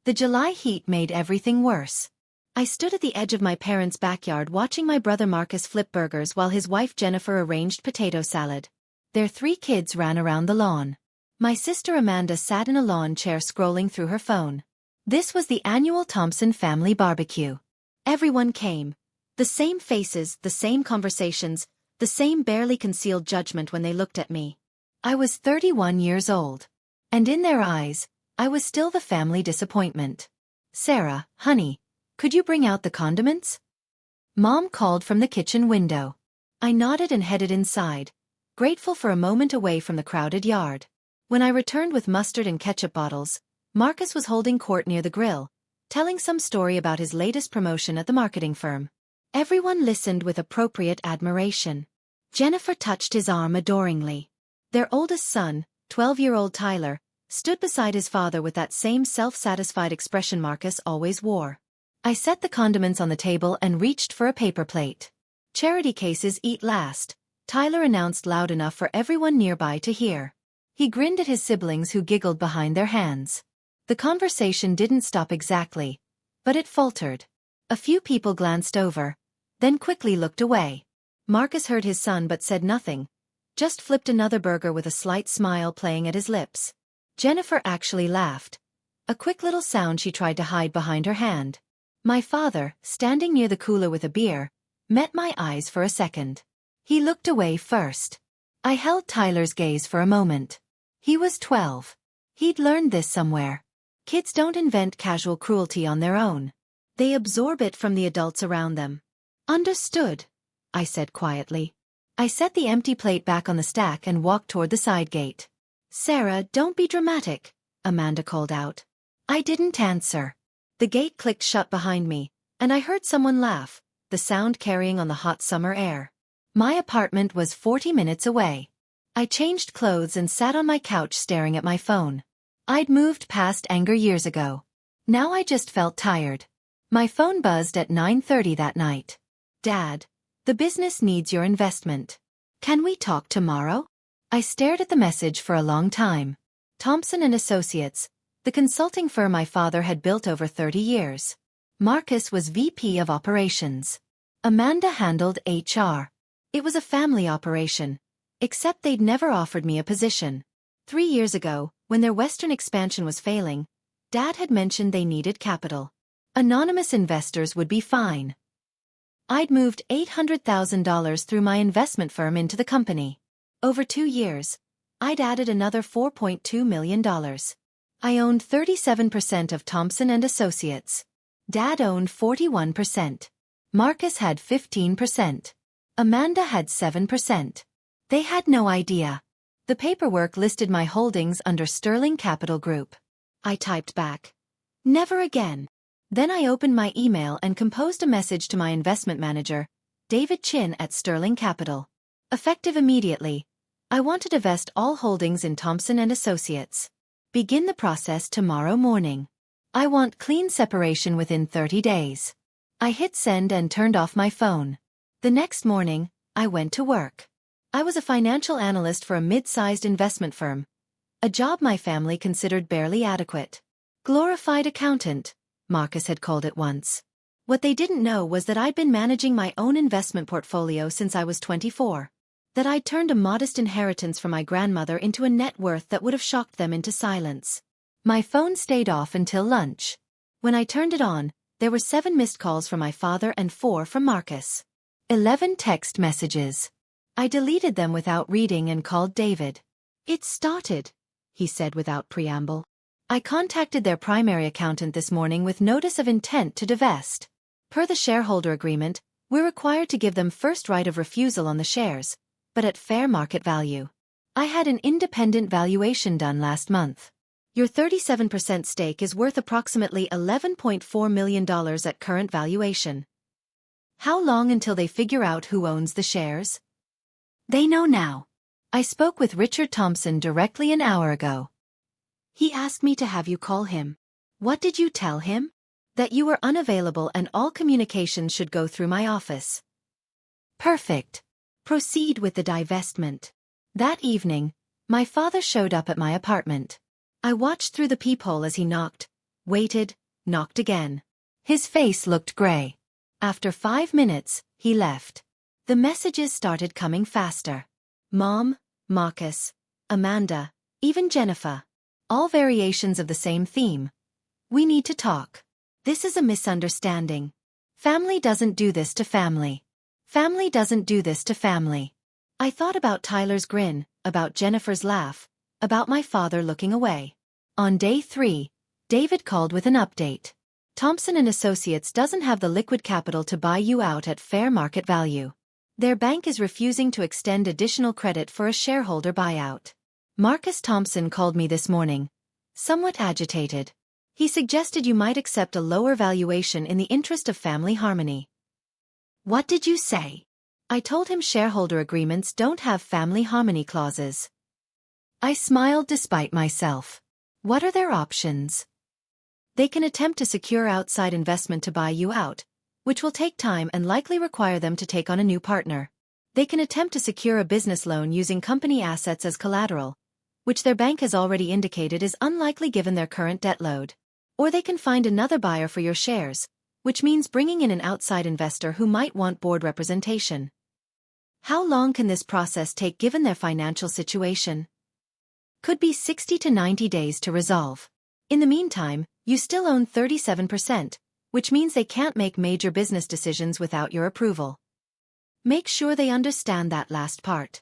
The July heat made everything worse. I stood at the edge of my parents' backyard watching my brother Marcus flip burgers while his wife Jennifer arranged potato salad. Their 3 kids ran around the lawn. My sister Amanda sat in a lawn chair scrolling through her phone. This was the annual Thompson family barbecue. Everyone came. The same faces, the same conversations, the same barely concealed judgment when they looked at me. I was 31 years old. And in their eyes, I was still the family disappointment. "Sarah, honey, could you bring out the condiments?" Mom called from the kitchen window. I nodded and headed inside, grateful for a moment away from the crowded yard. When I returned with mustard and ketchup bottles, Marcus was holding court near the grill, telling some story about his latest promotion at the marketing firm. Everyone listened with appropriate admiration. Jennifer touched his arm adoringly. Their oldest son, 12-year-old Tyler, stood beside his father with that same self-satisfied expression Marcus always wore. I set the condiments on the table and reached for a paper plate. "Charity cases eat last," Tyler announced loud enough for everyone nearby to hear. He grinned at his siblings who giggled behind their hands. The conversation didn't stop exactly, but it faltered. A few people glanced over, then quickly looked away. Marcus heard his son but said nothing, just flipped another burger with a slight smile playing at his lips. Jennifer actually laughed, a quick little sound she tried to hide behind her hand. My father, standing near the cooler with a beer, met my eyes for a second. He looked away first. I held Tyler's gaze for a moment. He was 12. He'd learned this somewhere. Kids don't invent casual cruelty on their own. They absorb it from the adults around them. "Understood," I said quietly. I set the empty plate back on the stack and walked toward the side gate. "Sarah, don't be dramatic," Amanda called out. I didn't answer. The gate clicked shut behind me, and I heard someone laugh, the sound carrying on the hot summer air. My apartment was 40 minutes away. I changed clothes and sat on my couch staring at my phone. I'd moved past anger years ago. Now I just felt tired. My phone buzzed at 9:30 that night. "Dad, the business needs your investment. Can we talk tomorrow?" I stared at the message for a long time. Thompson and Associates, the consulting firm my father had built over 30 years. Marcus was VP of Operations. Amanda handled HR. It was a family operation, except they'd never offered me a position. 3 years ago, when their Western expansion was failing, Dad had mentioned they needed capital. Anonymous investors would be fine. I'd moved $800,000 through my investment firm into the company. Over 2 years, I'd added another $4.2 million. I owned 37% of Thompson and Associates. Dad owned 41%. Marcus had 15%. Amanda had 7%. They had no idea. The paperwork listed my holdings under Sterling Capital Group. I typed back, "Never again." Then I opened my email and composed a message to my investment manager, David Chin at Sterling Capital. Effective immediately, I want to divest all holdings in Thompson and Associates. Begin the process tomorrow morning. I want clean separation within 30 days. I hit send and turned off my phone. The next morning, I went to work. I was a financial analyst for a mid-sized investment firm, a job my family considered barely adequate. Glorified accountant, Marcus had called it once. What they didn't know was that I'd been managing my own investment portfolio since I was 24. That I'd turned a modest inheritance from my grandmother into a net worth that would have shocked them into silence. My phone stayed off until lunch. When I turned it on, there were 7 missed calls from my father and 4 from Marcus. 11 text messages. I deleted them without reading and called David. "It started," he said without preamble. "I contacted their primary accountant this morning with notice of intent to divest. Per the shareholder agreement, we're required to give them first right of refusal on the shares, but at fair market value. I had an independent valuation done last month. Your 37% stake is worth approximately $11.4 million at current valuation. How long until they figure out who owns the shares?" "They know now. I spoke with Richard Thompson directly an hour ago. He asked me to have you call him." "What did you tell him?" "That you were unavailable and all communications should go through my office." "Perfect. Proceed with the divestment." That evening, my father showed up at my apartment. I watched through the peephole as he knocked, waited, knocked again. His face looked gray. After 5 minutes, he left. The messages started coming faster. Mom, Marcus, Amanda, even Jennifer. All variations of the same theme. We need to talk. This is a misunderstanding. Family doesn't do this to family. Family doesn't do this to family. I thought about Tyler's grin, about Jennifer's laugh, about my father looking away. On day 3, David called with an update. Thompson & Associates doesn't have the liquid capital to buy you out at fair market value. Their bank is refusing to extend additional credit for a shareholder buyout. Marcus Thompson called me this morning, somewhat agitated. He suggested you might accept a lower valuation in the interest of family harmony. What did you say? I told him shareholder agreements don't have family harmony clauses. I smiled despite myself. What are their options? They can attempt to secure outside investment to buy you out, which will take time and likely require them to take on a new partner. They can attempt to secure a business loan using company assets as collateral, which their bank has already indicated is unlikely given their current debt load. Or they can find another buyer for your shares, which means bringing in an outside investor who might want board representation. How long can this process take given their financial situation? Could be 60 to 90 days to resolve. In the meantime, you still own 37%, which means they can't make major business decisions without your approval. Make sure they understand that last part.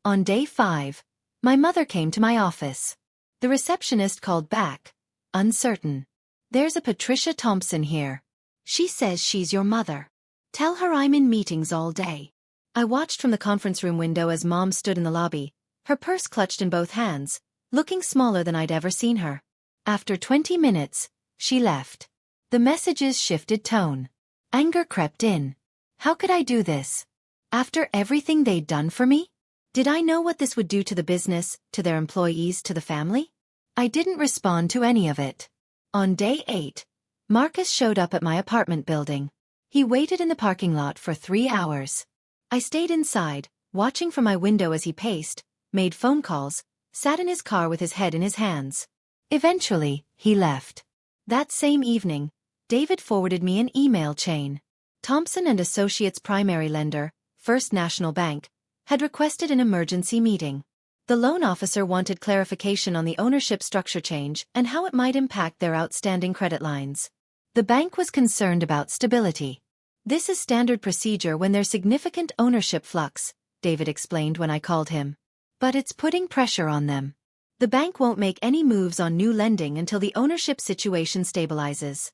On day 5, my mother came to my office. The receptionist called back, uncertain. There's a Patricia Thompson here. She says she's your mother. Tell her I'm in meetings all day. I watched from the conference room window as Mom stood in the lobby, her purse clutched in both hands, looking smaller than I'd ever seen her. After 20 minutes, she left. The messages shifted tone. Anger crept in. How could I do this? After everything they'd done for me? Did I know what this would do to the business, to their employees, to the family? I didn't respond to any of it. On day 8, Marcus showed up at my apartment building. He waited in the parking lot for 3 hours. I stayed inside, watching from my window as he paced, made phone calls, sat in his car with his head in his hands. Eventually, he left. That same evening, David forwarded me an email chain. Thompson & Associates primary lender, First National Bank, had requested an emergency meeting. The loan officer wanted clarification on the ownership structure change and how it might impact their outstanding credit lines. The bank was concerned about stability. This is standard procedure when there's significant ownership flux, David explained when I called him. But it's putting pressure on them. The bank won't make any moves on new lending until the ownership situation stabilizes.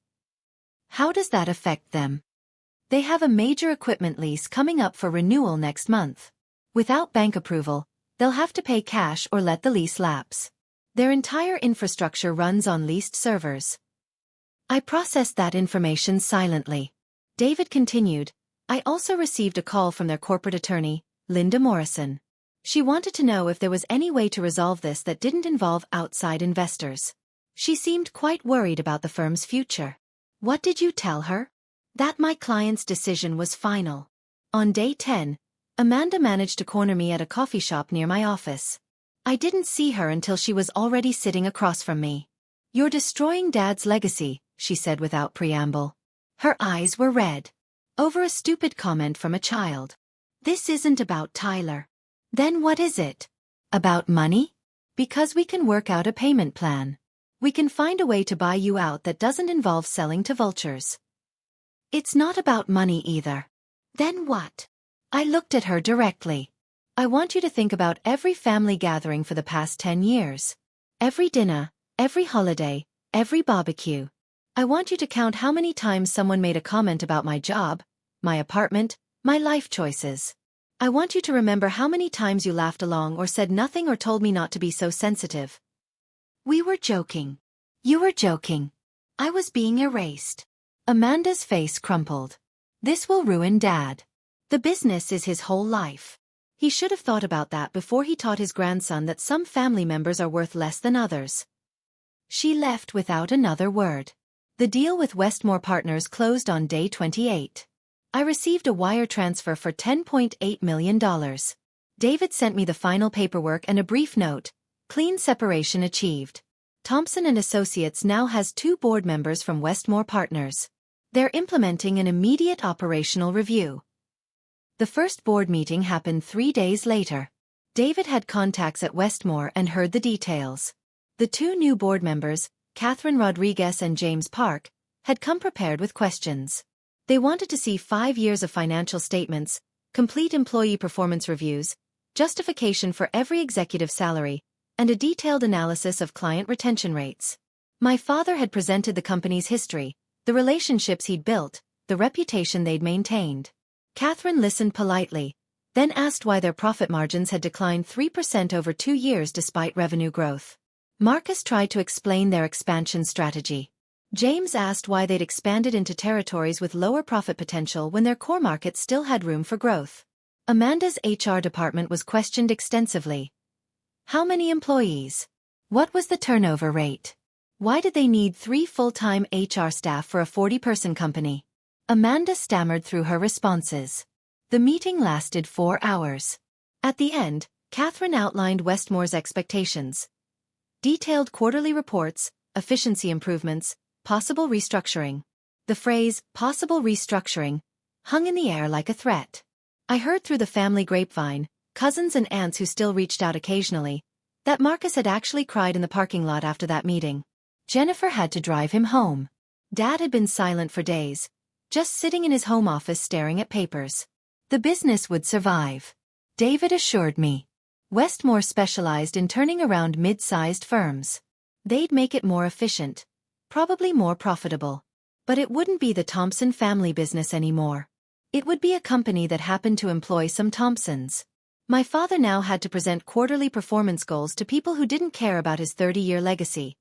How does that affect them? They have a major equipment lease coming up for renewal next month. Without bank approval, they'll have to pay cash or let the lease lapse. Their entire infrastructure runs on leased servers. I processed that information silently. David continued, I also received a call from their corporate attorney, Linda Morrison. She wanted to know if there was any way to resolve this that didn't involve outside investors. She seemed quite worried about the firm's future. What did you tell her? That my client's decision was final. On day 10, Amanda managed to corner me at a coffee shop near my office. I didn't see her until she was already sitting across from me. You're destroying Dad's legacy, she said without preamble. Her eyes were red. Over a stupid comment from a child. This isn't about Tyler. Then what is it? About money? Because we can work out a payment plan. We can find a way to buy you out that doesn't involve selling to vultures. It's not about money either. Then what? I looked at her directly. I want you to think about every family gathering for the past 10 years. Every dinner, every holiday, every barbecue. I want you to count how many times someone made a comment about my job, my apartment, my life choices. I want you to remember how many times you laughed along or said nothing or told me not to be so sensitive. We were joking. You were joking. I was being erased. Amanda's face crumpled. This will ruin Dad. The business is his whole life. He should have thought about that before he taught his grandson that some family members are worth less than others. She left without another word. The deal with Westmore Partners closed on day 28. I received a wire transfer for $10.8 million. David sent me the final paperwork and a brief note, clean separation achieved. Thompson and Associates now has 2 board members from Westmore Partners. They're implementing an immediate operational review. The first board meeting happened 3 days later. David had contacts at Westmore and heard the details. The 2 new board members, Catherine Rodriguez and James Park, had come prepared with questions. They wanted to see 5 years of financial statements, complete employee performance reviews, justification for every executive salary, and a detailed analysis of client retention rates. My father had presented the company's history, the relationships he'd built, the reputation they'd maintained. Catherine listened politely, then asked why their profit margins had declined 3% over 2 years despite revenue growth. Marcus tried to explain their expansion strategy. James asked why they'd expanded into territories with lower profit potential when their core market still had room for growth. Amanda's HR department was questioned extensively. How many employees? What was the turnover rate? Why did they need 3 full-time HR staff for a 40-person company? Amanda stammered through her responses. The meeting lasted 4 hours. At the end, Catherine outlined Westmore's expectations. Detailed quarterly reports, efficiency improvements, possible restructuring. The phrase, possible restructuring, hung in the air like a threat. I heard through the family grapevine, cousins and aunts who still reached out occasionally, that Marcus had actually cried in the parking lot after that meeting. Jennifer had to drive him home. Dad had been silent for days, just sitting in his home office staring at papers. The business would survive. David assured me. Westmore specialized in turning around mid-sized firms. They'd make it more efficient, probably more profitable. But it wouldn't be the Thompson family business anymore. It would be a company that happened to employ some Thompsons. My father now had to present quarterly performance goals to people who didn't care about his 30-year legacy,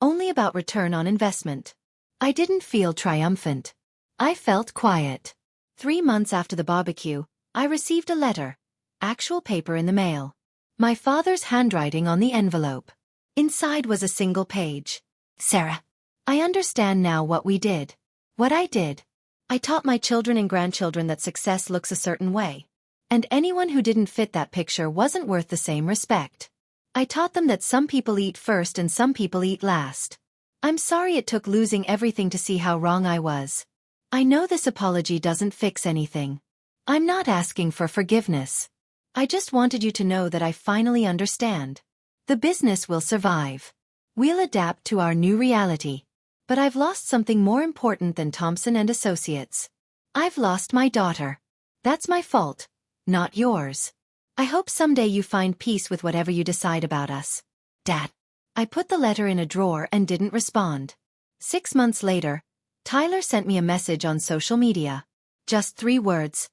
only about return on investment. I didn't feel triumphant. I felt quiet. 3 months after the barbecue, I received a letter, actual paper in the mail. My father's handwriting on the envelope. Inside was a single page. Sarah, I understand now what we did. What I did. I taught my children and grandchildren that success looks a certain way. And anyone who didn't fit that picture wasn't worth the same respect. I taught them that some people eat first and some people eat last. I'm sorry it took losing everything to see how wrong I was. I know this apology doesn't fix anything. I'm not asking for forgiveness. I just wanted you to know that I finally understand. The business will survive. We'll adapt to our new reality. But I've lost something more important than Thompson and Associates. I've lost my daughter. That's my fault, not yours. I hope someday you find peace with whatever you decide about us. Dad. I put the letter in a drawer and didn't respond. 6 months later, Tyler sent me a message on social media. Just 3 words.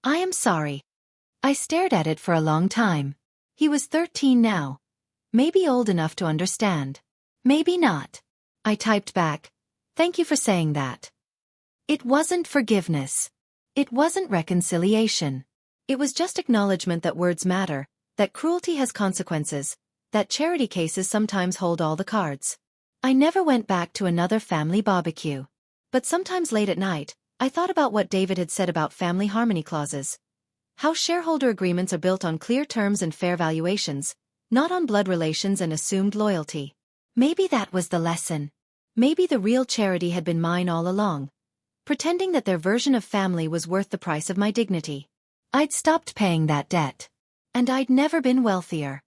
I am sorry. I stared at it for a long time. He was 13 now. Maybe old enough to understand. Maybe not. I typed back, thank you for saying that. It wasn't forgiveness. It wasn't reconciliation. It was just acknowledgement that words matter, that cruelty has consequences, that charity cases sometimes hold all the cards. I never went back to another family barbecue. But sometimes late at night, I thought about what David had said about family harmony clauses. How shareholder agreements are built on clear terms and fair valuations, not on blood relations and assumed loyalty. Maybe that was the lesson. Maybe the real charity had been mine all along, pretending that their version of family was worth the price of my dignity. I'd stopped paying that debt. And I'd never been wealthier.